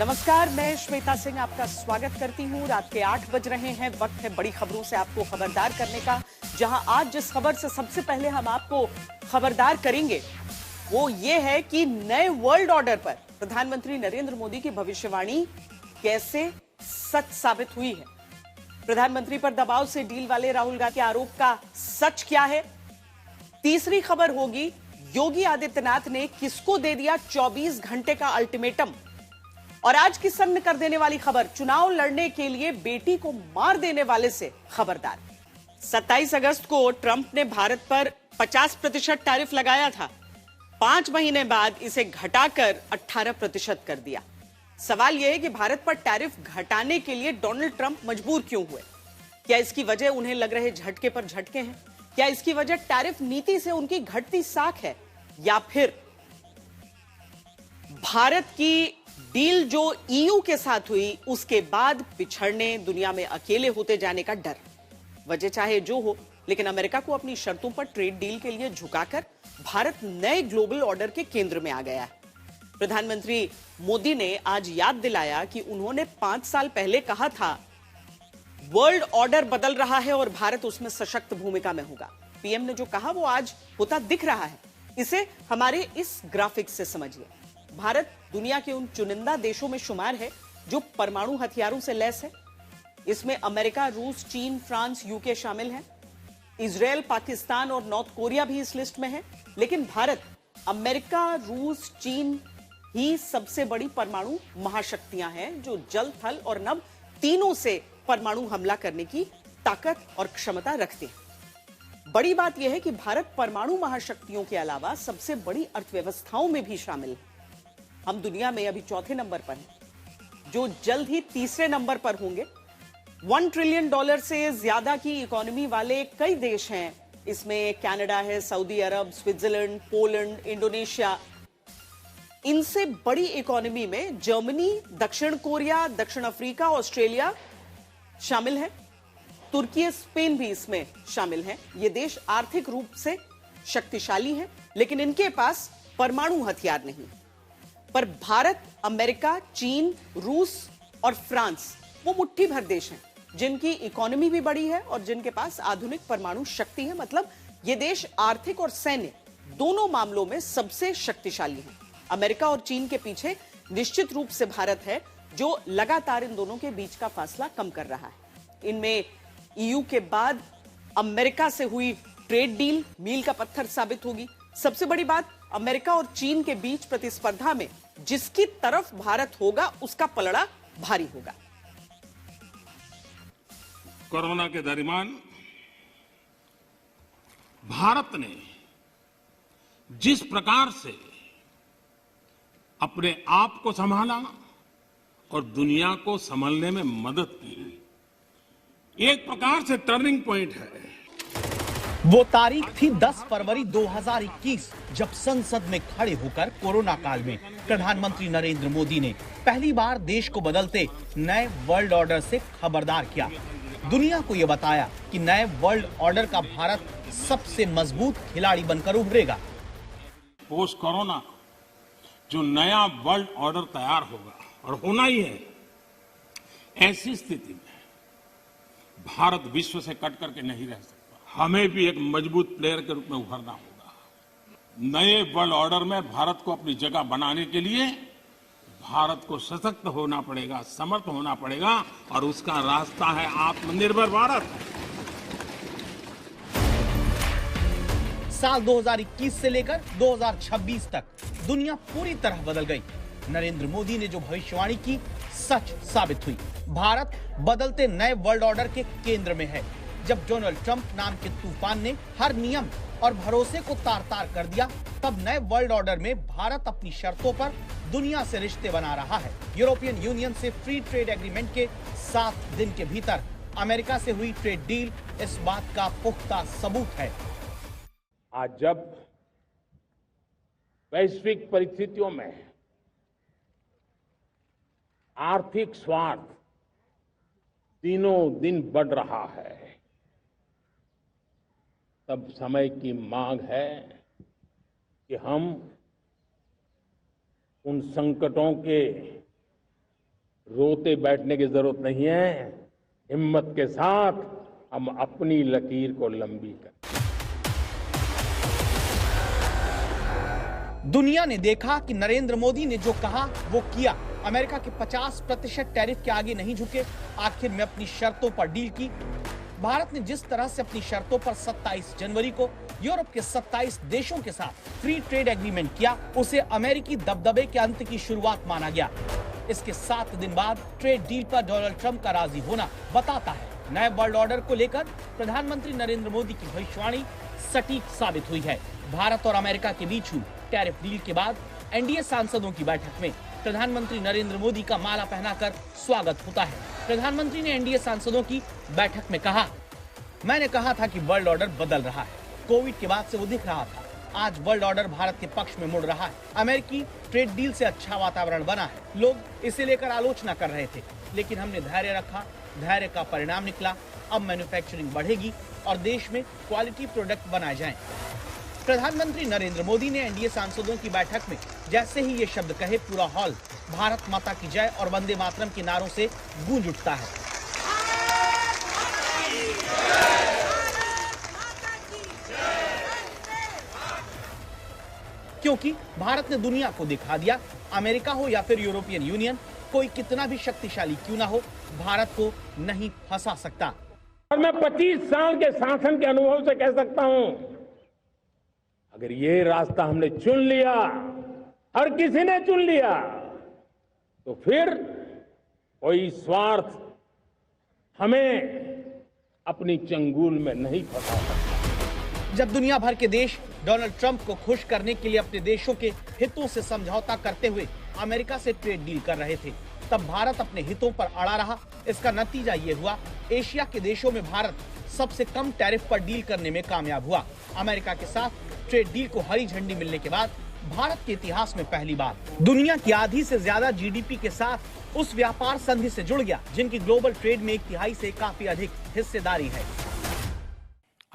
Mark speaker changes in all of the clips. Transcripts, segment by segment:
Speaker 1: नमस्कार, मैं श्वेता सिंह आपका स्वागत करती हूँ। रात के 8 बज रहे हैं। वक्त है बड़ी खबरों से आपको खबरदार करने का। जहां आज जिस खबर से सबसे पहले हम आपको खबरदार करेंगे वो ये है कि नए वर्ल्ड ऑर्डर पर प्रधानमंत्री नरेंद्र मोदी की भविष्यवाणी कैसे सच साबित हुई है। प्रधानमंत्री पर दबाव से डील वाले राहुल गांधी के आरोप का सच क्या है। तीसरी खबर होगी, योगी आदित्यनाथ ने किसको दे दिया 24 घंटे का अल्टीमेटम। और आज की सन्न कर देने वाली खबर, चुनाव लड़ने के लिए बेटी को मार देने वाले से खबरदार। 27 अगस्त को ट्रंप ने भारत पर 50% टैरिफ लगाया था। 5 महीने बाद इसे घटाकर 18% कर दिया। सवाल यह है कि भारत पर टैरिफ घटाने के लिए डोनाल्ड ट्रंप मजबूर क्यों हुए। क्या इसकी वजह उन्हें लग रहे झटके पर झटके हैं? क्या इसकी वजह टैरिफ नीति से उनकी घटती साख है, या फिर भारत की डील जो ईयू के साथ हुई उसके बाद पिछड़ने, दुनिया में अकेले होते जाने का डर। वजह चाहे जो हो, लेकिन अमेरिका को अपनी शर्तों पर ट्रेड डील के लिए झुकाकर भारत नए ग्लोबल ऑर्डर के केंद्र में आ गया है। प्रधानमंत्री मोदी ने आज याद दिलाया कि उन्होंने 5 साल पहले कहा था वर्ल्ड ऑर्डर बदल रहा है और भारत उसमें सशक्त भूमिका में होगा। पीएम ने जो कहा वो आज होता दिख रहा है। इसे हमारे इस ग्राफिक से समझिए। भारत दुनिया के उन चुनिंदा देशों में शुमार है जो परमाणु हथियारों से लैस है। इसमें अमेरिका, रूस, चीन, फ्रांस, यूके शामिल हैं। इजराइल, पाकिस्तान और नॉर्थ कोरिया भी इस लिस्ट में है। लेकिन भारत, अमेरिका, रूस, चीन ही सबसे बड़ी परमाणु महाशक्तियां हैं जो जल, थल और नभ तीनों से परमाणु हमला करने की ताकत और क्षमता रखते हैं। बड़ी बात यह है कि भारत परमाणु महाशक्तियों के अलावा सबसे बड़ी अर्थव्यवस्थाओं में भी शामिल है। हम दुनिया में अभी चौथे नंबर पर हैं, जो जल्द ही तीसरे नंबर पर होंगे। $1 ट्रिलियन से ज्यादा की इकोनॉमी वाले कई देश हैं। इसमें कनाडा है, सऊदी अरब, स्विट्जरलैंड, पोलैंड, इंडोनेशिया। इनसे बड़ी इकोनॉमी में जर्मनी, दक्षिण कोरिया, दक्षिण अफ्रीका, ऑस्ट्रेलिया शामिल है। तुर्की, स्पेन भी इसमें शामिल है। ये देश आर्थिक रूप से शक्तिशाली हैं, लेकिन इनके पास परमाणु हथियार नहीं। पर भारत, अमेरिका, चीन, रूस और फ्रांस वो मुट्ठी भर देश हैं जिनकी इकोनॉमी भी बड़ी है और जिनके पास आधुनिक परमाणु शक्ति है। मतलब ये देश आर्थिक और सैन्य दोनों मामलों में सबसे शक्तिशाली हैं। अमेरिका और चीन के पीछे निश्चित रूप से भारत है, जो लगातार इन दोनों के बीच का फासला कम कर रहा है। इनमें ईयू के बाद अमेरिका से हुई ट्रेड डील मील का पत्थर साबित होगी। सबसे बड़ी बात, अमेरिका और चीन के बीच प्रतिस्पर्धा में जिसकी तरफ भारत होगा उसका पलड़ा भारी होगा।
Speaker 2: कोरोना के दरमियान भारत ने जिस प्रकार से अपने आप को संभाला और दुनिया को संभालने में मदद की, एक प्रकार से टर्निंग पॉइंट है।
Speaker 3: वो तारीख थी 10 फरवरी 2021, जब संसद में खड़े होकर कोरोना काल में प्रधानमंत्री नरेंद्र मोदी ने पहली बार देश को बदलते नए वर्ल्ड ऑर्डर से खबरदार किया। दुनिया को ये बताया कि नए वर्ल्ड ऑर्डर का भारत सबसे मजबूत खिलाड़ी बनकर उभरेगा।
Speaker 2: पोस्ट कोरोना जो नया वर्ल्ड ऑर्डर तैयार होगा और होना ही है, ऐसी स्थिति में भारत विश्व से कट करके नहीं रह सकता। हमें भी एक मजबूत प्लेयर के रूप में उभरना होगा। नए वर्ल्ड ऑर्डर में भारत को अपनी जगह बनाने के लिए भारत को सशक्त होना पड़ेगा, समर्थ होना पड़ेगा, और उसका रास्ता है आत्मनिर्भर भारत।
Speaker 3: साल 2021 से लेकर 2026 तक दुनिया पूरी तरह बदल गई। नरेंद्र मोदी ने जो भविष्यवाणी की सच साबित हुई। भारत बदलते नए वर्ल्ड ऑर्डर के केंद्र में है। जब डोनाल्ड ट्रंप नाम के तूफान ने हर नियम और भरोसे को तार-तार कर दिया, तब नए वर्ल्ड ऑर्डर में भारत अपनी शर्तों पर दुनिया से रिश्ते बना रहा है। यूरोपियन यूनियन से फ्री ट्रेड एग्रीमेंट के 7 दिन के भीतर अमेरिका से हुई ट्रेड डील इस बात का पुख्ता सबूत है।
Speaker 4: आज जब वैश्विक परिस्थितियों में आर्थिक स्वार्थ दिनों दिन बढ़ रहा है, तब समय की मांग है कि हम उन संकटों के रोते बैठने की जरूरत नहीं है। हिम्मत के साथ हम अपनी लकीर को लंबी करें।
Speaker 3: दुनिया ने देखा कि नरेंद्र मोदी ने जो कहा वो किया। अमेरिका के 50% टैरिफ के आगे नहीं झुके, आखिर में अपनी शर्तों पर डील की। भारत ने जिस तरह से अपनी शर्तों पर 27 जनवरी को यूरोप के 27 देशों के साथ फ्री ट्रेड एग्रीमेंट किया, उसे अमेरिकी दबदबे के अंत की शुरुआत माना गया। इसके 7 दिन बाद ट्रेड डील पर डोनाल्ड ट्रंप का राजी होना बताता है नए वर्ल्ड ऑर्डर को लेकर प्रधानमंत्री नरेंद्र मोदी की भविष्यवाणी सटीक साबित हुई है। भारत और अमेरिका के बीच हुई टैरिफ डील के बाद एनडीए सांसदों की बैठक में प्रधानमंत्री नरेंद्र मोदी का माला पहनाकर स्वागत होता है। प्रधानमंत्री ने एनडीए सांसदों की बैठक में कहा, मैंने कहा था कि वर्ल्ड ऑर्डर बदल रहा है। कोविड के बाद से वो दिख रहा था। आज वर्ल्ड ऑर्डर भारत के पक्ष में मुड़ रहा है। अमेरिकी ट्रेड डील से अच्छा वातावरण बना है। लोग इसे लेकर आलोचना कर रहे थे, लेकिन हमने धैर्य रखा। धैर्य का परिणाम निकला। अब मैन्युफैक्चरिंग बढ़ेगी और देश में क्वालिटी प्रोडक्ट बनाए जाएं। प्रधानमंत्री नरेंद्र मोदी ने एनडीए सांसदों की बैठक में जैसे ही ये शब्द कहे, पूरा हॉल भारत माता की जय और वंदे मातरम के नारों से गूंज उठता है। क्योंकि भारत ने दुनिया को दिखा दिया, अमेरिका हो या फिर यूरोपियन यूनियन, कोई कितना भी शक्तिशाली क्यों ना हो, भारत को नहीं फंसा सकता।
Speaker 4: और मैं 25 साल के शासन के अनुभव से कह सकता हूं, अगर ये रास्ता हमने चुन लिया, हर किसी ने चुन लिया, तो फिर कोई स्वार्थ हमें अपनी चंगुल में नहीं फंसा सकता।
Speaker 3: जब दुनिया भर के देश डोनाल्ड ट्रंप को खुश करने के लिए अपने देशों के हितों से समझौता करते हुए अमेरिका से ट्रेड डील कर रहे थे, तब भारत अपने हितों पर अड़ा रहा। इसका नतीजा ये हुआ, एशिया के देशों में भारत सबसे कम टैरिफ पर डील करने में कामयाब हुआ। अमेरिका के साथ ट्रेड डील को हरी झंडी मिलने के बाद भारत के इतिहास में पहली बार दुनिया की आधी से ज्यादा जीडीपी के साथ उस व्यापार संधि से जुड़ गया जिनकी ग्लोबल ट्रेड में 1/3 से काफी अधिक हिस्सेदारी है।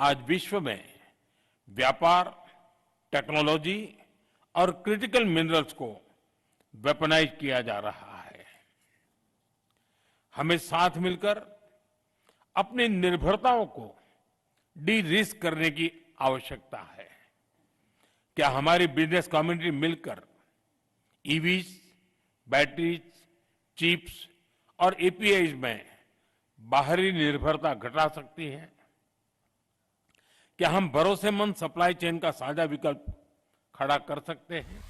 Speaker 2: आज विश्व में व्यापार, टेक्नोलॉजी और क्रिटिकल मिनरल्स को वेपनाइज किया जा रहा है। हमें साथ मिलकर अपनी निर्भरताओं को डी रिस्क करने की आवश्यकता है। क्या हमारी बिजनेस कम्युनिटी मिलकर ईवीज, बैटरीज, चिप्स और एपीआईज में बाहरी निर्भरता घटा सकती है? क्या हम भरोसेमंद सप्लाई चेन का साझा विकल्प खड़ा कर सकते हैं?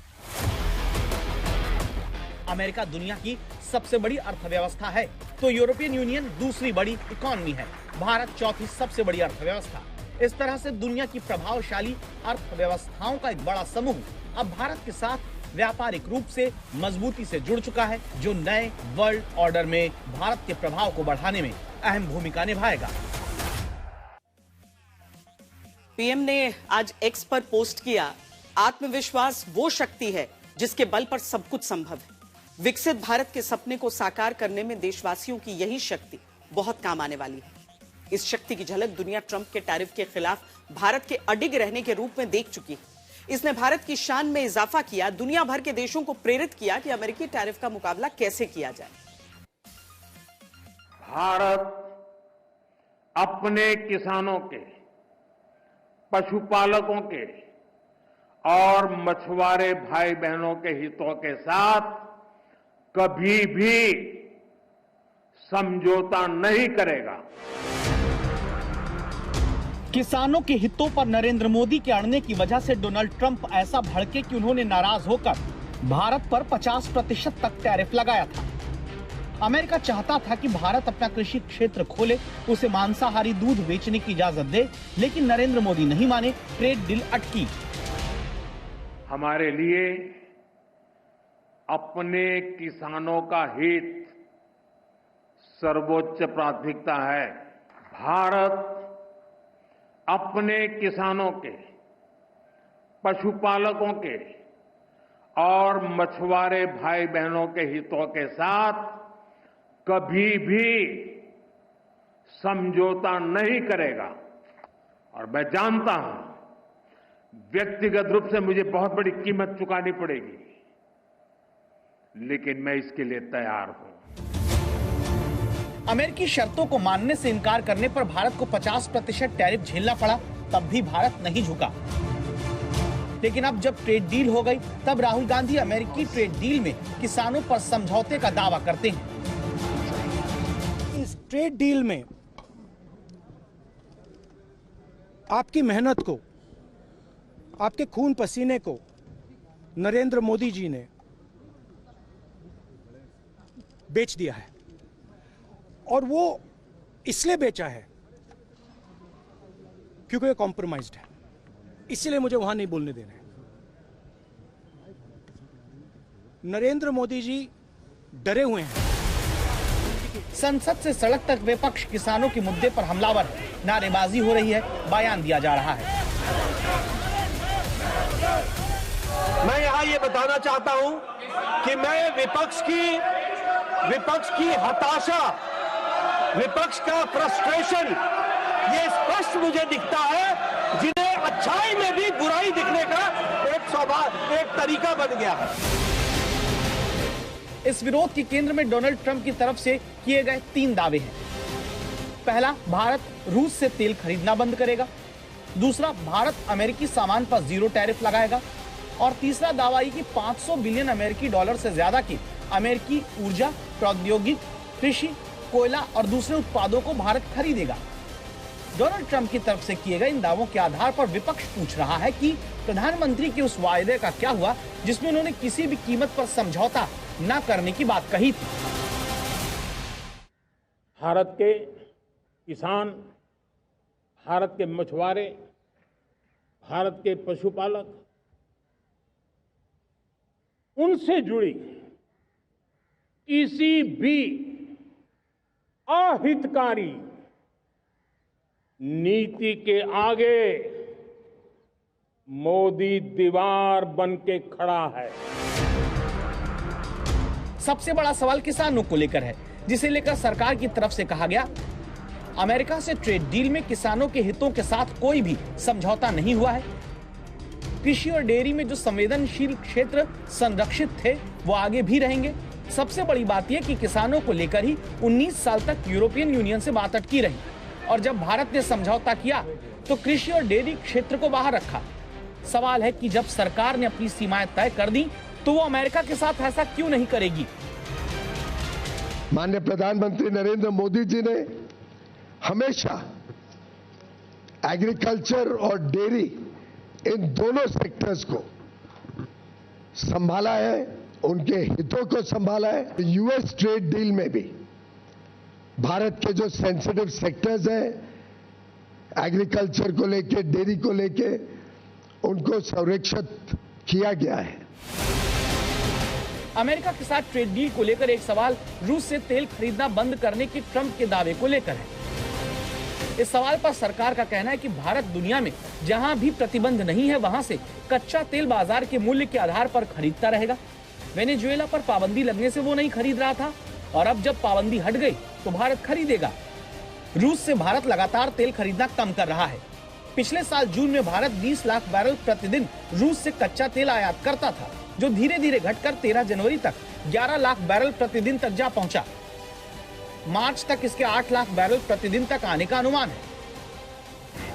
Speaker 3: अमेरिका दुनिया की सबसे बड़ी अर्थव्यवस्था है, तो यूरोपियन यूनियन दूसरी बड़ी इकोनॉमी है, भारत चौथी सबसे बड़ी अर्थव्यवस्था। इस तरह से दुनिया की प्रभावशाली अर्थव्यवस्थाओं का एक बड़ा समूह अब भारत के साथ व्यापारिक रूप से मजबूती से जुड़ चुका है, जो नए वर्ल्ड ऑर्डर में भारत के प्रभाव को बढ़ाने में अहम भूमिका निभाएगा।
Speaker 1: पीएम ने आज एक्स पर पोस्ट किया, आत्मविश्वास वो शक्ति है जिसके बल पर सब कुछ संभव है। विकसित भारत के सपने को साकार करने में देशवासियों की यही शक्ति बहुत काम आने वाली है। इस शक्ति की झलक दुनिया ट्रंप के टैरिफ के खिलाफ भारत के अडिग रहने के रूप में देख चुकी है। इसने भारत की शान में इजाफा किया, दुनिया भर के देशों को प्रेरित किया कि अमेरिकी टैरिफ का मुकाबला कैसे किया जाए।
Speaker 2: भारत अपने किसानों के, पशुपालकों के और मछुआरे भाई बहनों के हितों के साथ कभी भी समझौता नहीं करेगा।
Speaker 3: किसानों के हितों पर नरेंद्र मोदी के अड़ने की वजह से डोनाल्ड ट्रंप ऐसा भड़के कि उन्होंने नाराज होकर भारत पर 50% तक टैरिफ लगाया था। अमेरिका चाहता था कि भारत अपना कृषि क्षेत्र खोले, उसे मांसाहारी दूध बेचने की इजाजत दे, लेकिन नरेंद्र मोदी नहीं माने, ट्रेड डील अटकी।
Speaker 2: हमारे लिए अपने किसानों का हित सर्वोच्च प्राथमिकता है। भारत अपने किसानों के, पशुपालकों के और मछुआरे भाई बहनों के हितों के साथ कभी भी समझौता नहीं करेगा। और मैं जानता हूं व्यक्तिगत रूप से मुझे बहुत बड़ी कीमत चुकानी पड़ेगी, लेकिन मैं इसके लिए तैयार हूं।
Speaker 3: अमेरिकी शर्तों को मानने से इनकार करने पर भारत को 50% टैरिफ झेलना पड़ा, तब भी भारत नहीं झुका। लेकिन अब जब ट्रेड डील हो गई, तब राहुल गांधी अमेरिकी ट्रेड डील में किसानों पर समझौते का दावा करते हैं।
Speaker 5: इस ट्रेड डील में आपकी मेहनत को, आपके खून पसीने को नरेंद्र मोदी जी ने बेच दिया है, और वो इसलिए बेचा है क्योंकि ये कॉम्प्रोमाइज्ड है। इसलिए मुझे वहां नहीं बोलने देना है। नरेंद्र मोदी जी डरे हुए हैं।
Speaker 3: संसद से सड़क तक विपक्ष किसानों के मुद्दे पर हमलावर है, नारेबाजी हो रही है, बयान दिया जा रहा है।
Speaker 6: मैं यहाँ ये बताना चाहता हूँ कि मैं विपक्ष की हताशा, विपक्ष का फ्रस्ट्रेशन, ये स्पष्ट मुझे दिखता है, जिन्हें अच्छाई में भी बुराई दिखने का एक तरीका बन गया है।
Speaker 3: इस विरोध के केंद्र में डोनाल्ड ट्रंप की तरफ से किए गए 3 दावे हैं। पहला, भारत रूस से तेल खरीदना बंद करेगा। दूसरा, भारत अमेरिकी सामान पर 0 टैरिफ लगाएगा। और तीसरा दावा ये कि 500 बिलियन अमेरिकी डॉलर से ज्यादा की अमेरिकी ऊर्जा, प्रौद्योगिकी, कृषि, कोयला और दूसरे उत्पादों को भारत खरीदेगा। डोनाल्ड ट्रंप की तरफ से किए गए इन दावों के आधार पर विपक्ष पूछ रहा है कि प्रधानमंत्री के उस वायदे का क्या हुआ जिसमें उन्होंने किसी भी कीमत पर समझौता न करने की बात कही थी।
Speaker 4: भारत के किसान, भारत के मछुआरे, भारत के पशुपालक, उनसे जुड़ी किसी भी अहितकारी नीति के आगे मोदी दीवार बन के खड़ा है।
Speaker 3: सबसे बड़ा सवाल किसानों को लेकर है, जिसे लेकर सरकार की तरफ से कहा गया, अमेरिका से ट्रेड डील में किसानों के हितों के साथ कोई भी समझौता नहीं हुआ है। कृषि और डेयरी में जो संवेदनशील क्षेत्र संरक्षित थे वो आगे भी रहेंगे। सबसे बड़ी बात यह कि किसानों को लेकर ही 19 साल तक यूरोपियन यूनियन से बात अटकी रही, और जब भारत ने समझौता किया तो कृषि और डेयरी क्षेत्र को बाहर रखा। सवाल है कि जब सरकार ने अपनी सीमाएं तय कर दी तो वो अमेरिका के साथ ऐसा क्यों नहीं करेगी।
Speaker 7: माननीय प्रधानमंत्री नरेंद्र मोदी जी ने हमेशा एग्रीकल्चर और डेयरी, इन दोनों सेक्टर्स को संभाला है, उनके हितों को संभाला है। यूएस ट्रेड डील में भी भारत के जो सेंसिटिव सेक्टर्स हैं, एग्रीकल्चर को लेके, डेयरी को लेके, उनको संरक्षित किया गया है।
Speaker 3: अमेरिका के साथ ट्रेड डील को लेकर एक सवाल रूस से तेल खरीदना बंद करने के ट्रंप के दावे को लेकर है। इस सवाल पर सरकार का कहना है कि भारत दुनिया में जहां भी प्रतिबंध नहीं है वहां से कच्चा तेल बाजार के मूल्य के आधार पर खरीदता रहेगा। वेनेजुएला पर पाबंदी लगने से वो नहीं खरीद रहा था, और अब जब पाबंदी हट गई तो भारत खरीदेगा। रूस से भारत लगातार तेल खरीदना कम कर रहा है। पिछले साल जून में भारत 20 लाख बैरल प्रतिदिन रूस से कच्चा तेल आयात करता था, जो धीरे धीरे घटकर 13 जनवरी तक 11 लाख बैरल प्रतिदिन तक जा पहुंचा। मार्च तक इसके 8 लाख बैरल प्रतिदिन तक आने का अनुमान है।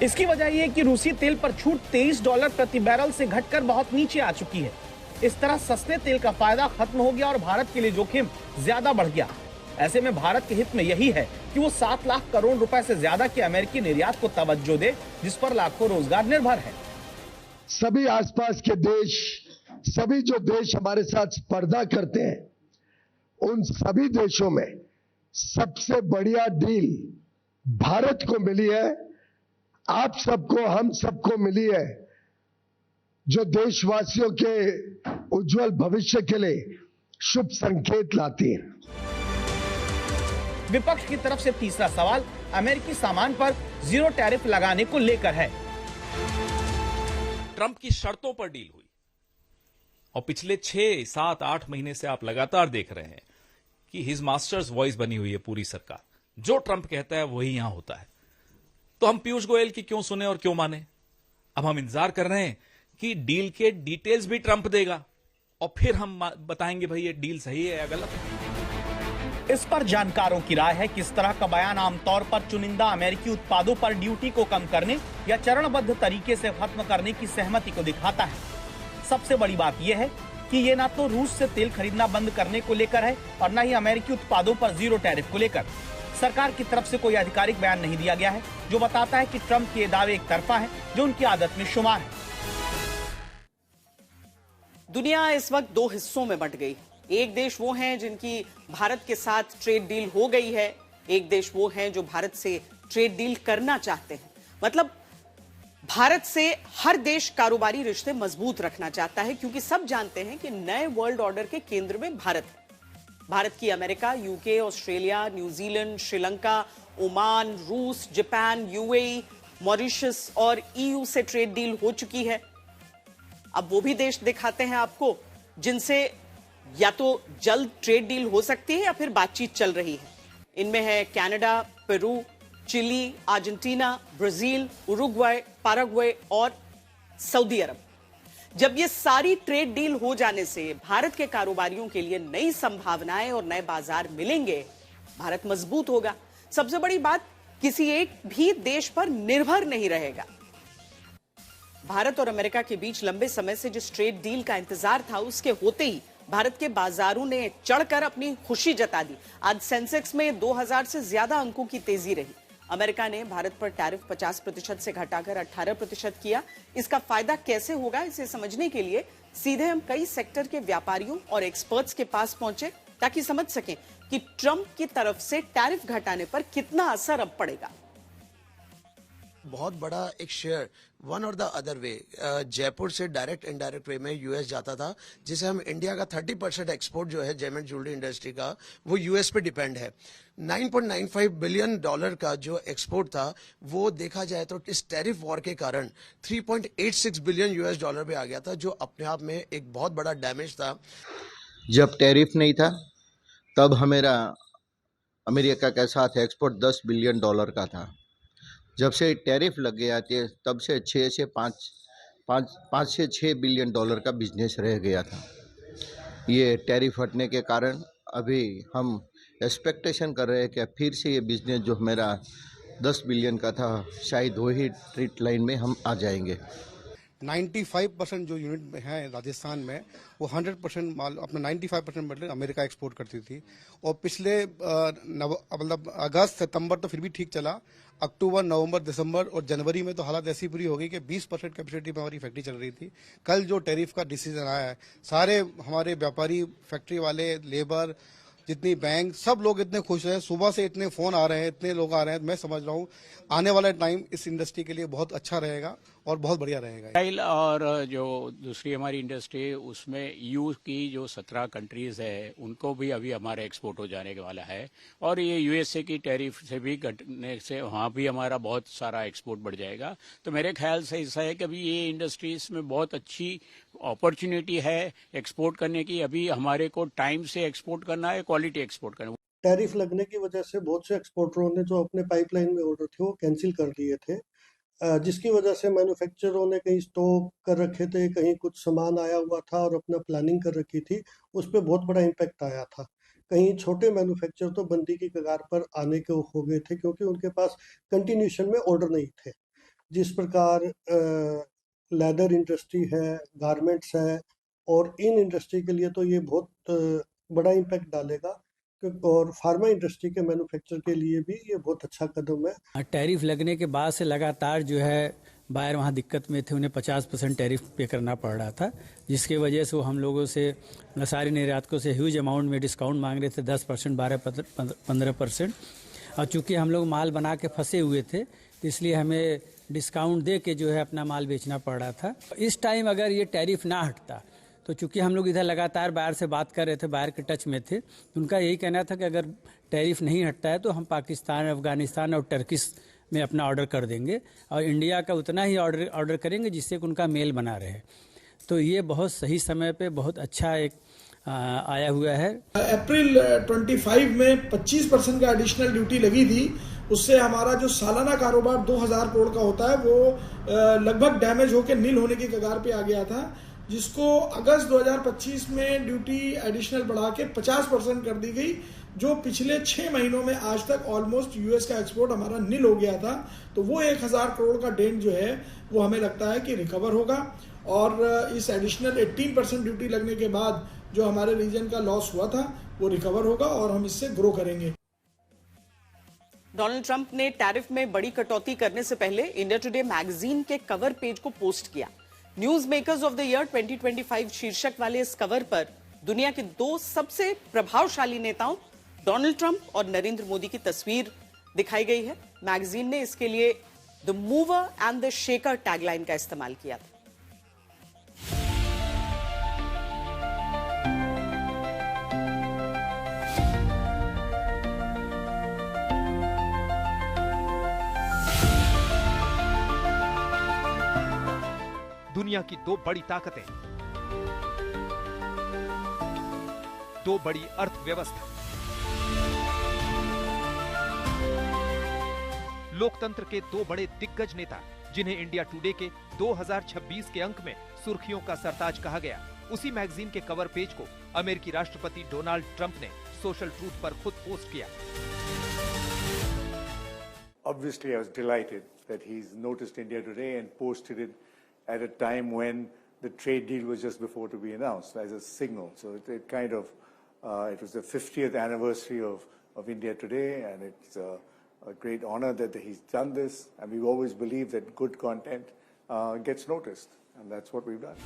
Speaker 3: इसकी वजह यह है कि रूसी तेल पर छूट $23 प्रति बैरल से घटकर बहुत नीचे आ चुकी है। इस तरह सस्ते तेल का फायदा खत्म हो गया और भारत के लिए जोखिम ज्यादा बढ़ गया। ऐसे में भारत के हित में यही है कि वो 7 लाख करोड़ रुपए से ज्यादा के अमेरिकी निर्यात को तवज्जो दे, जिस पर लाखों रोजगार निर्भर है।
Speaker 7: सभी आसपास के देश, सभी जो देश हमारे साथ स्पर्धा करते हैं, उन सभी देशों में सबसे बढ़िया डील भारत को मिली है। आप सबको, हम सबको मिली है, जो देशवासियों के उज्जवल भविष्य के लिए शुभ संकेत लाती है।
Speaker 3: विपक्ष की तरफ से तीसरा सवाल अमेरिकी सामान पर 0 टैरिफ लगाने को लेकर है।
Speaker 8: ट्रंप की शर्तों पर डील हुई और पिछले 6, 7, 8 महीने से आप लगातार देख रहे हैं कि हिज मास्टर्स वॉइस बनी हुई है पूरी सरकार। जो ट्रंप कहता है वही यहां होता है। तो हम पीयूष गोयल की क्यों सुने और क्यों माने? अब हम इंतजार कर रहे हैं कि डील के डिटेल्स भी ट्रंप देगा और फिर हम बताएंगे भाई ये डील सही है या गलत।
Speaker 3: इस पर जानकारों की राय है कि इस तरह का बयान आमतौर पर चुनिंदा अमेरिकी उत्पादों पर ड्यूटी को कम करने या चरणबद्ध तरीके से खत्म करने की सहमति को दिखाता है। सबसे बड़ी बात यह है कि ये ना तो रूस से तेल खरीदना बंद करने को लेकर है और न ही अमेरिकी उत्पादों पर जीरो टैरिफ को लेकर। सरकार की तरफ से कोई आधिकारिक बयान नहीं दिया गया है जो बताता है कि ट्रंप के दावे एक तरफा है जो उनकी आदत में शुमार है।
Speaker 1: दुनिया इस वक्त दो हिस्सों में बंट गई। एक देश वो हैं जिनकी भारत के साथ ट्रेड डील हो गई है, एक देश वो हैं जो भारत से ट्रेड डील करना चाहते हैं। मतलब भारत से हर देश कारोबारी रिश्ते मजबूत रखना चाहता है क्योंकि सब जानते हैं कि नए वर्ल्ड ऑर्डर के केंद्र में भारत है। भारत की America, UK, Australia, New Zealand, Sri Lanka, Oman, रूस, जापान, यूएई, मॉरिशस और ईयू से ट्रेड डील हो चुकी है। अब वो भी देश दिखाते हैं आपको जिनसे या तो जल्द ट्रेड डील हो सकती है या फिर बातचीत चल रही है। इनमें है Canada, Peru, Chile, Argentina, Brazil, Uruguay, Paraguay और सऊदी अरब। जब ये सारी ट्रेड डील हो जाने से भारत के कारोबारियों के लिए नई संभावनाएं और नए बाजार मिलेंगे, भारत मजबूत होगा। सबसे बड़ी बात, किसी एक भी देश पर निर्भर नहीं रहेगा। भारत और अमेरिका के बीच लंबे समय से जिस ट्रेड डील का इंतजार था, उसके होते ही भारत के बाजारों ने चढ़कर अपनी खुशी जता दी। आज सेंसेक्स में 2000 से ज्यादा अंकों की तेजी रही। अमेरिका ने भारत पर टैरिफ 50% से घटाकर 18% किया। इसका फायदा कैसे होगा, इसे समझने के लिए सीधे हम कई सेक्टर के व्यापारियों और एक्सपर्ट्स के पास पहुंचे ताकि समझ सकें कि ट्रंप की तरफ से टैरिफ घटाने पर कितना असर अब पड़ेगा।
Speaker 9: बहुत बड़ा एक शेयर वन और द अदर वे जयपुर से डायरेक्ट इनडायरेक्ट वे में यूएस जाता था, जिसे हम इंडिया का 30% एक्सपोर्ट जो है जेमेंट ज्वेलरी इंडस्ट्री का, वो यूएस पे डिपेंड है। $9.95 बिलियन का जो एक्सपोर्ट था वो देखा जाए तो इस टैरिफ वॉर के कारण $3.86 बिलियन पे आ गया था, जो अपने आप में एक बहुत बड़ा डैमेज था।
Speaker 10: जब टैरिफ नहीं था तब हमारा अमेरिका के साथ एक्सपोर्ट $10 बिलियन का था। जब से टैरिफ लग गया थे तब से 5 से 6 बिलियन डॉलर का बिजनेस रह गया था। ये टैरिफ हटने के कारण अभी हम एक्सपेक्टेशन कर रहे हैं कि फिर से ये बिजनेस जो मेरा 10 बिलियन का था, शायद वही ट्रेड लाइन में हम आ जाएंगे।
Speaker 11: 95% जो यूनिट है राजस्थान में, वो 100% माल अपना 95% मतलब अमेरिका एक्सपोर्ट करती थी। और पिछले मतलब अगस्त सितंबर तो फिर भी ठीक चला, अक्टूबर, नवंबर, दिसंबर और जनवरी में तो हालत ऐसी पूरी हो गई कि 20% कैपेसिटी में हमारी फैक्ट्री चल रही थी। कल जो टैरिफ का डिसीजन आया है, सारे हमारे व्यापारी, फैक्ट्री वाले, लेबर, जितनी बैंक, सब लोग इतने खुश हैं। सुबह से इतने फोन आ रहे हैं, इतने लोग आ रहे हैं। मैं समझ रहा हूँ आने वाला टाइम इस इंडस्ट्री के लिए बहुत अच्छा रहेगा और बहुत बढ़िया रहेगा।
Speaker 12: और जो दूसरी हमारी इंडस्ट्री है उसमें यूएस की जो 17 कंट्रीज है उनको भी अभी हमारा एक्सपोर्ट हो जाने वाला है। और ये यूएसए की टैरिफ से भी घटने से वहाँ भी हमारा बहुत सारा एक्सपोर्ट बढ़ जाएगा। तो मेरे ख्याल से ऐसा है कि अभी ये इंडस्ट्रीज में बहुत अच्छी अपॉर्चुनिटी है एक्सपोर्ट करने की। अभी हमारे को टाइम से एक्सपोर्ट करना है, क्वालिटी एक्सपोर्ट करना है।
Speaker 13: टैरिफ लगने की वजह से बहुत से एक्सपोर्टरों ने जो अपने पाइपलाइन में ऑर्डर थे वो कैंसिल कर दिए थे, जिसकी वजह से मैन्युफैक्चररों ने कहीं स्टॉक कर रखे थे, कहीं कुछ सामान आया हुआ था और अपना प्लानिंग कर रखी थी, उस पर बहुत बड़ा इम्पैक्ट आया था। कहीं छोटे मैन्युफैक्चरर तो बंदी की कगार पर आने के हो गए थे क्योंकि उनके पास कंटिन्यूशन में ऑर्डर नहीं थे। जिस प्रकार लेदर इंडस्ट्री है, गारमेंट्स है, और इन इंडस्ट्री के लिए तो ये बहुत बड़ा इम्पैक्ट डालेगा और फार्मा इंडस्ट्री के मैन्युफैक्चर के लिए भी ये बहुत अच्छा कदम है।
Speaker 14: टैरिफ लगने के बाद से लगातार जो है बायर वहाँ दिक्कत में थे, उन्हें 50% टैरिफ पे करना पड़ रहा था, जिसकी वजह से वो हम लोगों से, सारे निर्यातकों से ह्यूज अमाउंट में डिस्काउंट मांग रहे थे, 10%, 12-15%। और चूंकि हम लोग माल बना के फंसे हुए थे इसलिए हमें डिस्काउंट दे के जो है अपना माल बेचना पड़ रहा था। इस टाइम अगर ये टैरिफ ना हटता तो चूंकि हम लोग इधर लगातार बाहर से बात कर रहे थे, बाहर के टच में थे, उनका यही कहना था कि अगर टैरिफ नहीं हटता है तो हम पाकिस्तान, अफगानिस्तान और टर्किश में अपना ऑर्डर कर देंगे और इंडिया का उतना ही ऑर्डर करेंगे जिससे कि उनका मेल बना रहे। तो ये बहुत सही समय पे बहुत अच्छा एक आया हुआ है।
Speaker 15: अप्रैल 25 में 25% का एडिशनल ड्यूटी लगी थी, उससे हमारा जो सालाना कारोबार 2000 करोड़ का होता है वो लगभग डैमेज होकर नील होने की कगार पे आ गया था, जिसको अगस्त 2025 में ड्यूटी एडिशनल बढ़ा के 50% कर दी गई, जो पिछले 6 महीनों में आज तक ऑलमोस्ट यूएस का एक्सपोर्ट हमारा नील हो गया था, तो वो 1000 करोड़ का डेंट जो है वो हमें लगता है कि रिकवर होगा। और इस एडिशनल 18% ड्यूटी लगने के बाद जो हमारे रीजन का लॉस हुआ था वो रिकवर होगा और हम इससे ग्रो करेंगे।
Speaker 1: डोनाल्ड ट्रंप ने टैरिफ में बड़ी कटौती करने से पहले इंडिया टुडे मैगजीन के कवर पेज को पोस्ट किया। News makers of the year 2025 शीर्षक वाले इस कवर पर दुनिया के 2 सबसे प्रभावशाली नेताओं डोनाल्ड ट्रंप और नरेंद्र मोदी की तस्वीर दिखाई गई है। मैगजीन ने इसके लिए the mover and the shaker tagline का इस्तेमाल किया था।
Speaker 16: दुनिया की 2 बड़ी ताकतें, 2 बड़ी अर्थव्यवस्था, लोकतंत्र के 2 बड़े दिग्गज नेता जिन्हें इंडिया टुडे के 2026 के अंक में सुर्खियों का सरताज कहा गया, उसी मैगजीन के कवर पेज को अमेरिकी राष्ट्रपति डोनाल्ड ट्रंप ने सोशल ट्रूथ पर खुद पोस्ट किया।
Speaker 17: Obviously, I was delighted that he's noticed India Today and posted it at a time when the trade deal was just before to be announced as a signal. So it kind of, it was the 50th anniversary of India Today, and it's a great honor that he's done this. And we've always believed that good content gets noticed, and that's what we've done.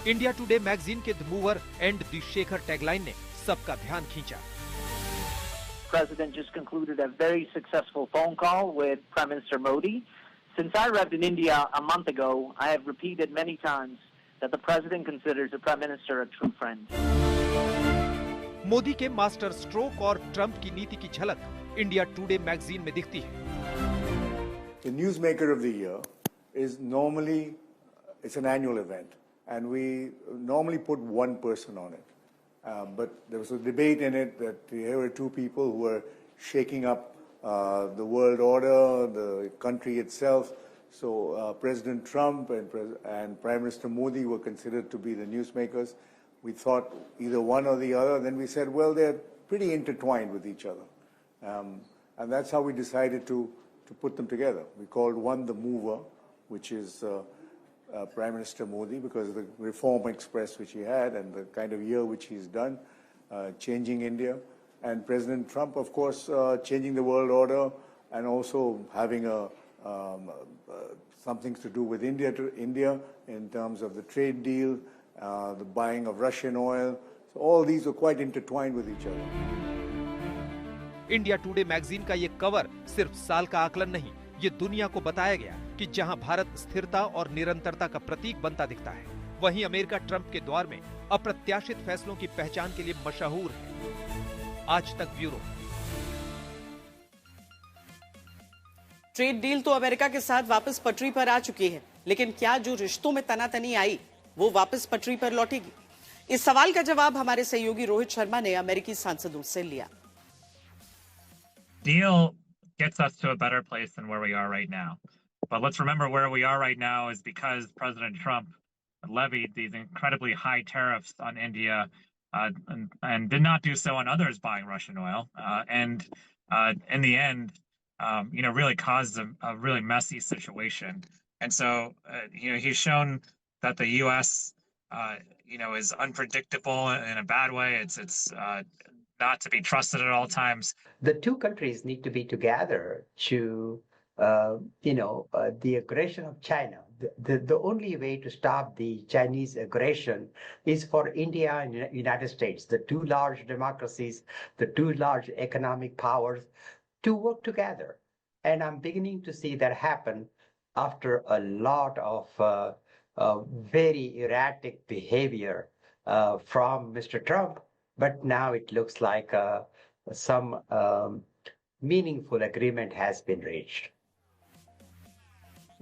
Speaker 16: India Today magazine के the mover and the shaker tagline ने सबका ध्यान खींचा।
Speaker 18: President just concluded a very successful phone call with Prime Minister Modi. Since I arrived in India a month ago, I have repeated many times that the President considers the Prime Minister a true friend.
Speaker 16: Modi के master stroke और Trump की नीति की झलक India Today magazine में दिखती है।
Speaker 17: The Newsmaker of the Year is normally, it's an annual event, and we normally put one person on it. But there was a debate in it that there were 2 people who were shaking up the world order, the country itself. So President Trump and Prime Minister Modi were considered to be the newsmakers. We thought either one or the other. Then we said, well, they're pretty intertwined with each other. And that's how we decided to put them together. We called one the mover, which is Prime Minister Modi, because of the Reform Express which he had and the kind of year which he's done, changing India. And President Trump, of course, changing the world order and also having something to do with India in terms of the trade deal, the buying of Russian oil. So all these are quite intertwined with each other.
Speaker 16: India Today magazine का ये cover सिर्फ साल का आकलन नहीं, ये दुनिया को बताया गया कि जहां भारत स्थिरता और निरंतरता का प्रतीक बनता दिखता है, वहीं अमेरिका ट्रंप के द्वार में अप्रत्याशित फैसलों की पहचान के लिए मशहूर है। आज तक ब्यूरो।
Speaker 1: ट्रेड डील तो अमेरिका के साथ वापस पटरी पर आ चुकी है, लेकिन क्या जो रिश्तों में तनातनी आई वो वापस पटरी पर लौटेगी? इस सवाल का जवाब हमारे सहयोगी रोहित शर्मा ने अमेरिकी सांसदों से लिया।
Speaker 19: Deal gets us to a better place than where we are right now. But let's remember where we are right now is because President Trump levied these incredibly high tariffs on India and did not do so on others buying Russian oil. And in the end, really caused a really messy situation. And so, he's shown that the U.S., is unpredictable in a bad way. It's not to be trusted at all times.
Speaker 20: The 2 countries need to be together to, the aggression of China. The only way to stop the Chinese aggression is for India and United States, the 2 large democracies, the 2 large economic powers, to work together. And I'm beginning to see that happen after a lot of very erratic behavior from Mr. Trump. But now it looks like some meaningful agreement has been reached.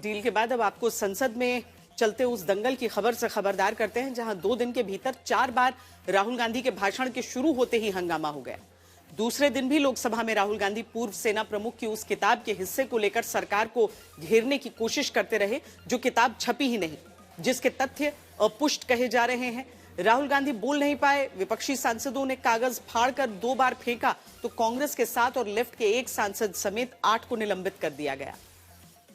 Speaker 1: Deal के बाद अब आपको संसद में चलते उस दंगल की खबर से खबरदार करते हैं, जहां 2 दिन के भीतर 4 बार राहुल गांधी के भाषण के शुरू होते ही हंगामा हो गया। दूसरे दिन भी लोकसभा में राहुल गांधी पूर्व सेना प्रमुख की उस किताब के हिस्से को लेकर सरकार को घेरने की कोशिश करते रहे, जो किताब छपी ही नहीं, जिसके तथ्य अपुष्ट कहे जा रहे हैं। राहुल गांधी बोल नहीं पाए। विपक्षी सांसदों ने कागज फाड़कर 2 बार फेंका तो कांग्रेस के 7 और लेफ्ट के 1 सांसद समेत 8 को निलंबित कर दिया गया।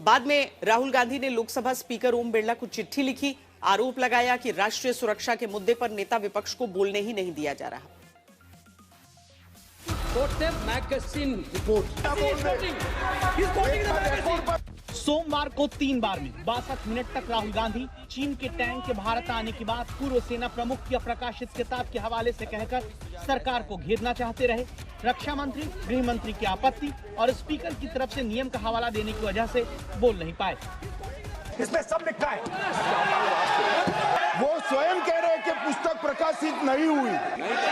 Speaker 1: बाद में राहुल गांधी ने लोकसभा स्पीकर ओम बिरला को चिट्ठी लिखी, आरोप लगाया कि राष्ट्रीय सुरक्षा के मुद्दे पर नेता विपक्ष को बोलने ही नहीं दिया जा रहा।
Speaker 3: सोमवार को 3 बार में 62 मिनट तक राहुल गांधी चीन के टैंक के भारत आने की बात पूर्व सेना प्रमुख की अप्रकाशित किताब के हवाले से कहकर सरकार को घेरना चाहते रहे। रक्षा मंत्री, गृह मंत्री की आपत्ति और स्पीकर की तरफ से नियम का हवाला देने की वजह से बोल नहीं पाए।
Speaker 21: इसमें सब लिखा है। वो स्वयं कह रहे हैं कि पुस्तक प्रकाशित नहीं हुई,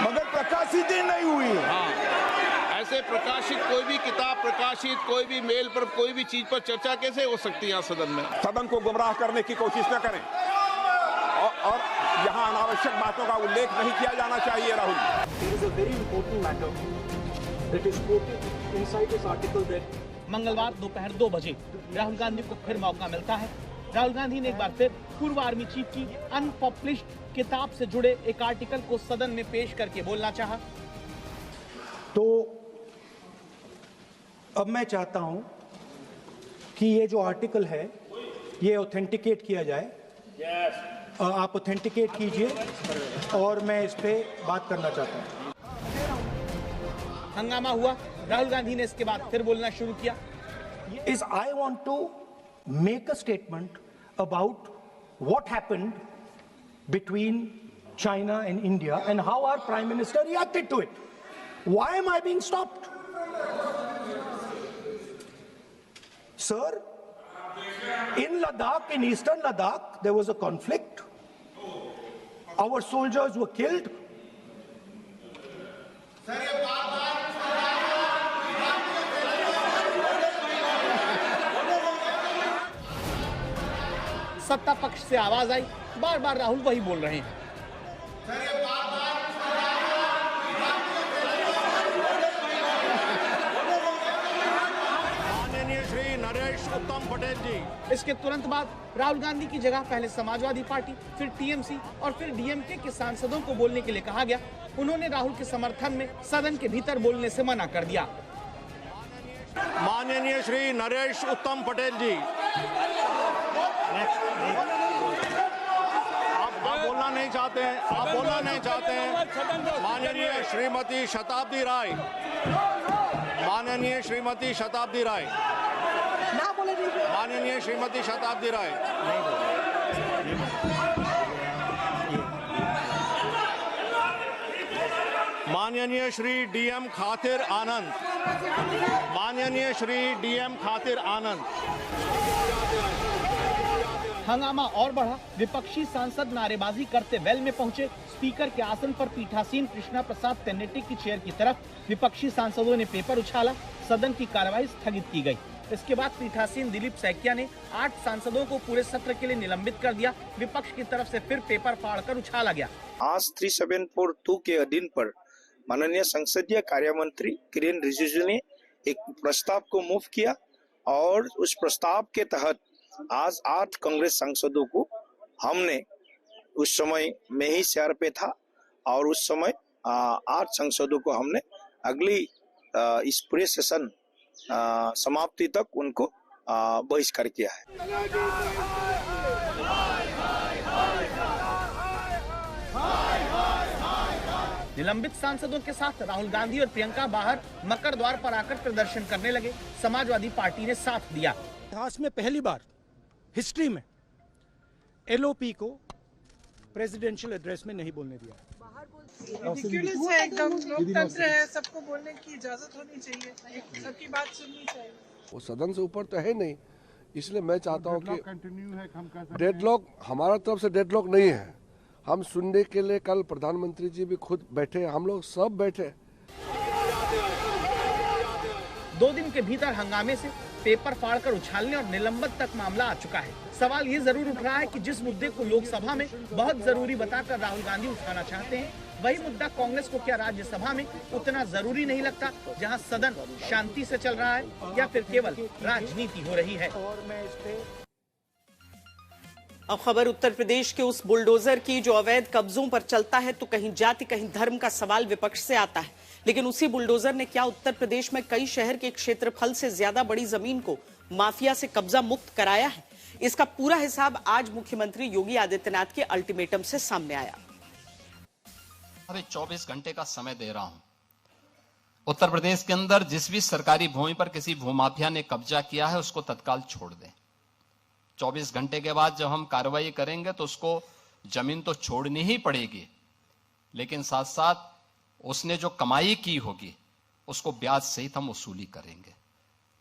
Speaker 21: मगर प्रकाशित ही नहीं हुई।
Speaker 22: ऐसे प्रकाशित कोई भी किताब प्रकाशित, कोई भी मेल पर, कोई भी चीज पर चर्चा कैसे हो सकती है सदन में?
Speaker 21: सदन को गुमराह करने की कोशिश न करें और यहाँ अनावश्यक बातों का उल्लेख नहीं किया जाना चाहिए। राहुल,
Speaker 3: मंगलवार दोपहर 2 बजे राहुल गांधी को फिर मौका मिलता है। राहुल गांधी ने एक बार फिर पूर्व आर्मी चीफ की अनपब्लिश्ड किताब से जुड़े एक आर्टिकल को सदन में पेश करके बोलना चाहा।
Speaker 5: तो अब मैं चाहता हूं कि ये जो आर्टिकल है ये ऑथेंटिकेट किया जाए। आप ऑथेंटिकेट कीजिए और मैं इस पे बात करना चाहता हूं।
Speaker 3: हंगामा हुआ। राहुल गांधी ने इसके बाद फिर बोलना शुरू किया।
Speaker 5: Is I want to make a statement about what happened between China and India and how our Prime Minister reacted to it. Why am I being stopped? Sir, in Ladakh, in eastern Ladakh, there was a conflict. Our soldiers were killed.
Speaker 3: सत्ता पक्ष से आवाज आई, बार बार राहुल वही बोल रहे हैं।
Speaker 21: माननीय श्री नरेश उत्तम पटेल जी।
Speaker 3: इसके तुरंत बाद राहुल गांधी की जगह पहले समाजवादी पार्टी, फिर टीएमसी और फिर डीएमके के सांसदों को बोलने के लिए कहा गया। उन्होंने राहुल के समर्थन में सदन के भीतर बोलने से मना कर दिया।
Speaker 21: माननीय श्री नरेश उत्तम पटेल जी, आप बोलना नहीं चाहते हैं, आप बोलना नहीं चाहते हैं। माननीय श्रीमती शताब्दी राय, माननीय श्रीमती शताब्दी राय, माननीय श्रीमती शताब्दी राय, माननीय श्री डीएम खातिर आनंद, माननीय श्री डीएम खातिर आनंद।
Speaker 3: हंगामा और बढ़ा। विपक्षी सांसद नारेबाजी करते वेल में पहुंचे। स्पीकर के आसन पर पीठासीन कृष्णा प्रसाद तेनेटी की चेयर की तरफ विपक्षी सांसदों ने पेपर उछाला। सदन की कार्यवाही स्थगित की गई। इसके बाद पीठासीन दिलीप सैकिया ने 8 सांसदों को पूरे सत्र के लिए निलंबित कर दिया। विपक्ष की तरफ से फिर पेपर फाड़कर उछाला गया।
Speaker 23: आज 3742 के अधीन पर माननीय संसदीय कार्य मंत्री किरेन रिजिजू ने एक प्रस्ताव को मूव किया और उस प्रस्ताव के तहत आज 8 कांग्रेस सांसदों को हमने, उस समय मैं ही चेयर पे था और उस समय 8 सांसदों को हमने अगली इस पूरे सेशन समाप्ति तक उनको बहिष्कार किया है।
Speaker 3: निलंबित सांसदों के साथ राहुल गांधी और प्रियंका बाहर मकर द्वार पर आकर प्रदर्शन करने लगे। समाजवादी पार्टी ने साथ दिया।
Speaker 5: इतिहास में पहली बार हिस्ट्री में एलओपी को प्रेसिडेंशियल एड्रेस में नहीं बोलने दिया।
Speaker 24: एकदम लोकतंत्र है, सबको बोलने की इजाजत होनी चाहिए, सबकी बात सुननी चाहिए।
Speaker 25: वो सदन से ऊपर तो है नहीं, इसलिए मैं चाहता हूँ कि डेडलॉक, हमारा तरफ से डेडलॉक नहीं है। हम सुनने के लिए कल प्रधानमंत्री जी भी खुद बैठे, हम लोग सब बैठे।
Speaker 3: 2 दिन के भीतर हंगामे से पेपर फाड़कर उछालने और निलंबन तक मामला आ चुका है। सवाल ये जरूर उठ रहा है कि जिस मुद्दे को लोकसभा में बहुत जरूरी बताकर राहुल गांधी उठाना चाहते हैं, वही मुद्दा कांग्रेस को क्या राज्यसभा में उतना जरूरी नहीं लगता, जहां सदन शांति से चल रहा है, या फिर केवल राजनीति हो रही है।
Speaker 1: अब खबर उत्तर प्रदेश के उस बुलडोजर की जो अवैध कब्जों पर चलता है तो कहीं जाति कहीं धर्म का सवाल विपक्ष से आता है, लेकिन उसी बुलडोजर ने क्या उत्तर प्रदेश में कई शहर के क्षेत्रफल से ज्यादा बड़ी जमीन को माफिया से कब्जा मुक्त कराया है? इसका पूरा हिसाब आज मुख्यमंत्री योगी आदित्यनाथ के अल्टीमेटम से सामने आया।
Speaker 2: अरे 24 घंटे का समय दे रहा हूं। उत्तर प्रदेश के अंदर जिस भी सरकारी भूमि पर किसी भूमाफिया ने कब्जा किया है उसको तत्काल छोड़ दें। 24 घंटे के बाद जब हम कार्रवाई करेंगे तो उसको जमीन तो छोड़नी ही पड़ेगी, लेकिन साथ साथ उसने जो कमाई की होगी उसको ब्याज सहित हम वसूली करेंगे।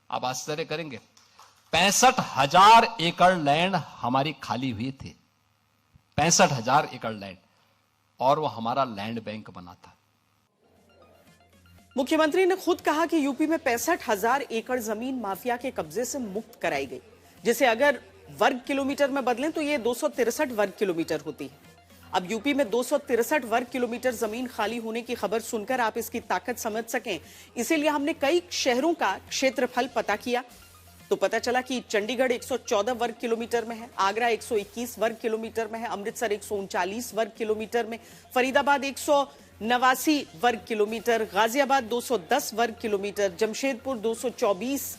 Speaker 2: आप आश्चर्य करेंगे, 65,000 एकड़ लैंड हमारी खाली हुई थी, 65,000 एकड़ लैंड, और वो हमारा लैंड बैंक बना था।
Speaker 1: मुख्यमंत्री ने खुद कहा कि यूपी में 65,000 एकड़ जमीन माफिया के कब्जे से मुक्त कराई गई, जिसे अगर वर्ग किलोमीटर में बदलें तो ये 263 वर्ग किलोमीटर होती है। अब यूपी में 263 वर्ग किलोमीटर जमीन खाली होने की खबर सुनकर आप इसकी ताकत समझ सकें, इसीलिए हमने कई शहरों का क्षेत्रफल पता किया तो पता चला कि चंडीगढ़ 114 वर्ग किलोमीटर में है, आगरा 121 वर्ग किलोमीटर में है, अमृतसर 139 वर्ग किलोमीटर में, फरीदाबाद 189 वर्ग किलोमीटर, गाजियाबाद 210 वर्ग किलोमीटर, जमशेदपुर 224,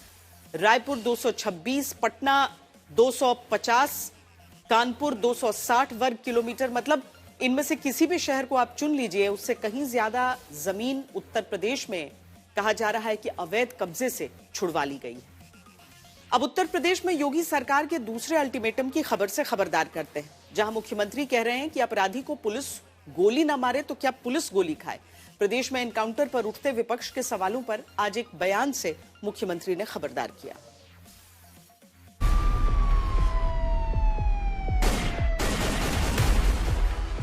Speaker 1: रायपुर 226, पटना 250, कानपुर 260 वर्ग किलोमीटर। मतलब इनमें से किसी भी शहर को आप चुन लीजिए, उससे कहीं ज्यादा जमीन उत्तर प्रदेश में कहा जा रहा है कि अवैध कब्जे से छुड़वा ली गई है। अब उत्तर प्रदेश में योगी सरकार के दूसरे अल्टीमेटम की खबर से खबरदार करते हैं, जहां मुख्यमंत्री कह रहे हैं कि अपराधी को पुलिस गोली ना मारे तो क्या पुलिस गोली खाए। प्रदेश में एनकाउंटर पर उठते विपक्ष के सवालों पर आज एक बयान से मुख्यमंत्री ने खबरदार किया।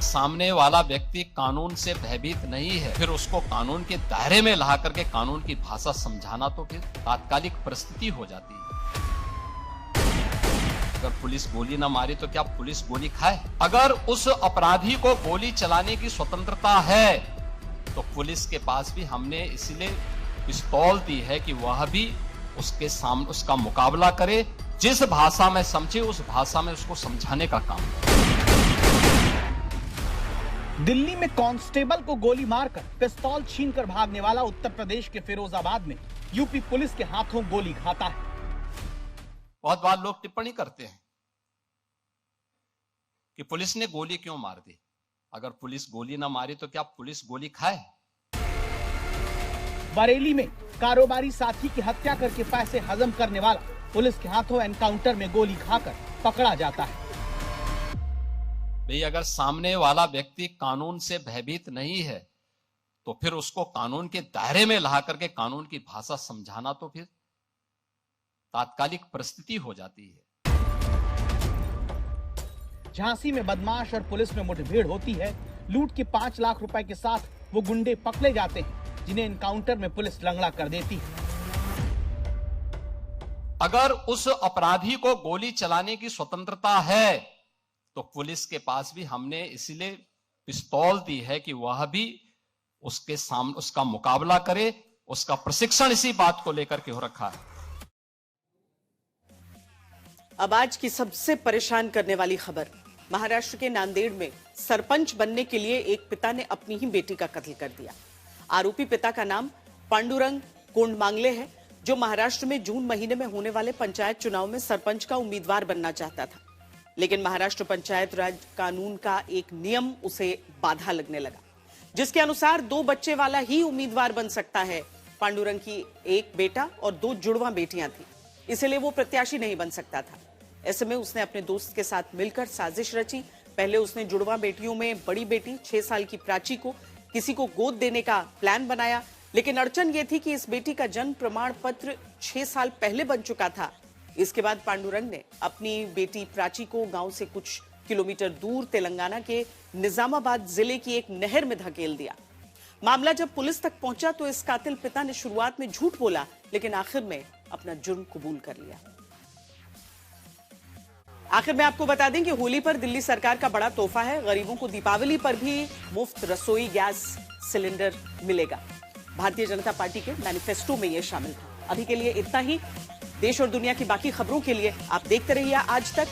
Speaker 2: सामने वाला व्यक्ति कानून से भयभीत नहीं है, फिर उसको कानून के दायरे में ला करके कानून की भाषा समझाना तो फिर तात्कालिक परिस्थिति हो जाती है। अगर पुलिस गोली ना मारे तो क्या पुलिस गोली खाए? अगर उस अपराधी को गोली चलाने की स्वतंत्रता है तो पुलिस के पास भी हमने इसलिए पिस्तौल दी है कि वह भी उसके सामने उसका मुकाबला करे, जिस भाषा में समझे उस भाषा में उसको समझाने का काम करे।
Speaker 3: दिल्ली में कांस्टेबल को गोली मारकर पिस्तौल छीनकर भागने वाला उत्तर प्रदेश के फिरोजाबाद में यूपी पुलिस के हाथों गोली खाता है।
Speaker 2: बहुत बार लोग टिप्पणी करते हैं कि पुलिस ने गोली क्यों मार दी। अगर पुलिस गोली ना मारी तो क्या पुलिस गोली खाए?
Speaker 3: बरेली में कारोबारी साथी की हत्या करके पैसे हजम करने वाला पुलिस के हाथों एनकाउंटर में गोली खाकर पकड़ा जाता है।
Speaker 2: भाई, अगर सामने वाला व्यक्ति कानून से भयभीत नहीं है तो फिर उसको कानून के दायरे में ला करके कानून की भाषा समझाना तो फिर तात्कालिक परिस्थिति हो जाती है।
Speaker 3: झांसी में बदमाश और पुलिस में मुठभेड़ होती है। लूट के 5 लाख रुपए के साथ वो गुंडे पकड़े जाते हैं, जिन्हें एनकाउंटर में पुलिस लंगड़ा कर देती है।
Speaker 2: अगर उस अपराधी को गोली चलाने की स्वतंत्रता है तो पुलिस के पास भी हमने इसलिए पिस्तौल दी है कि वह भी उसके सामने उसका मुकाबला करे, उसका प्रशिक्षण इसी बात को लेकर के हो रखा है।
Speaker 1: अब आज की सबसे परेशान करने वाली खबर, महाराष्ट्र के नांदेड़ में सरपंच बनने के लिए एक पिता ने अपनी ही बेटी का कत्ल कर दिया। आरोपी पिता का नाम पांडुरंग कोंडमांगले है, जो महाराष्ट्र में जून महीने में होने वाले पंचायत चुनाव में सरपंच का उम्मीदवार बनना चाहता था, लेकिन महाराष्ट्र पंचायत राज कानून का एक नियम उसे बाधा लगने लगा, जिसके अनुसार 2 बच्चे वाला ही उम्मीदवार बन सकता है। पांडुरंग की एक बेटा और 2 जुड़वा बेटियां थी, इसलिए वो प्रत्याशी नहीं बन सकता था। ऐसे में उसने अपने दोस्त के साथ मिलकर साजिश रची। पहले उसने जुड़वा बेटियों में बड़ी बेटी 6 साल की प्राची को किसी को गोद देने का प्लान बनाया, लेकिन अड़चन ये थी कि इस बेटी का जन्म प्रमाण पत्र 6 साल पहले बन चुका था। इसके बाद पांडुरंग ने अपनी बेटी प्राची को गांव से कुछ किलोमीटर दूर तेलंगाना के निजामाबाद जिले की एक नहर में धकेल दिया। मामला जब पुलिस तक पहुंचा तो इस कातिल पिता ने शुरुआत में झूठ बोला, लेकिन आखिर में अपना जुर्म कबूल कर लिया। आखिर में आपको बता दें कि होली पर दिल्ली सरकार का बड़ा तोहफा है। गरीबों को दीपावली पर भी मुफ्त रसोई गैस सिलेंडर मिलेगा। भारतीय जनता पार्टी के मैनिफेस्टो में यह शामिल था। अभी के लिए इतना ही। देश और दुनिया की बाकी खबरों के लिए आप देखते रहिए आज तक।